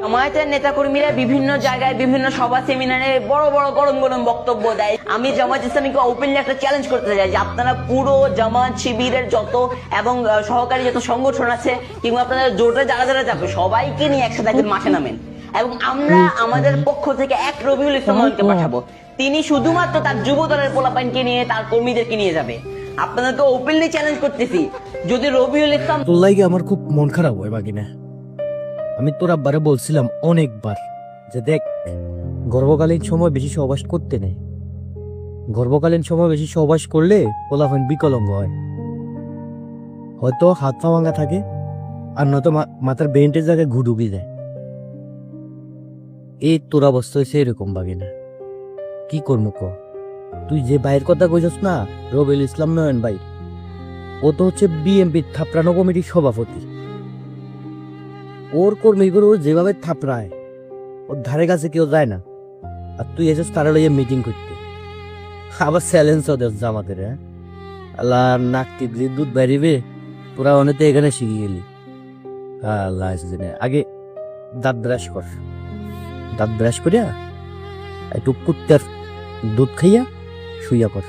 জামায়াতের নেতাকর্মীরা বিভিন্ন জায়গায় বিভিন্ন সভা সেমিনারে বড় বড় গরম গরম বক্তব্য দেয়। আমি জামায়াত ইসলামীকে ওপেনলি একটা চ্যালেঞ্জ করতে চাই যে আপনারা পুরো জামায়াত শিবিরের যত এবং সহকারী যত সংগঠন আছে কিংবা আপনারা জোটে যারা যারা যাবে সবাইকে নিয়ে একসাথে একদিন মাঠে নামেন এবং আমরা আমাদের পক্ষ থেকে এক রবিউল ইসলামকে পাঠাবো। তিনি শুধুমাত্র তার যুব দলের পোলাপাইনকে নিয়ে তার কর্মীদেরকে নিয়ে যাবে। আপনাদেরকে ওপেনলি চ্যালেঞ্জ করতেছি, যদি রবিউল ইসলাম তোর লাগে আমার খুব মন খারাপ হয় বাকিনা। আমি তোর আব্বারে বলছিলাম অনেকবার যে দেখ, গর্ভকালীন সময় বেশি সহবাস করতে নেই। গর্ভকালীন সময় বেশি সহবাস করলে পোলাপাইন বিকলাঙ্গ হয়, হয়তো হাত পা ভাঙা থাকে আর নয়তো মাথার বেন্টের জায়গায় ঘু ঢুকে যায়। এই তোর অবস্থা হয়েছে এরকম বাগিনা। কি করবো ক? তুই যে ভাইয়ের কথা কইছস না, রবিউল ইসলাম নয়ন ভাই, ও তো হচ্ছে বিএমপি থাপড়ানো কমিটির সভাপতি। ওর কর্মীগুলো যেভাবে থাপড়ায় ওর ধারে কাছে কেউ যায় না, আর তুই এসেছিস তারা লইয়া মিটিং করতে, আবার চ্যালেঞ্জ ওদের জামাতের। হ্যাঁ আল্লাহ, নাক টিপলি দুধ বেরিবে, তোরা অনেতে এখানে শিখে গেলি। আল্লাহ আগে দাঁত ব্রাশ কর, দাঁত ব্রাশ করিয়া একটু কুত্তার দুধ খাইয়া শুইয়া কর।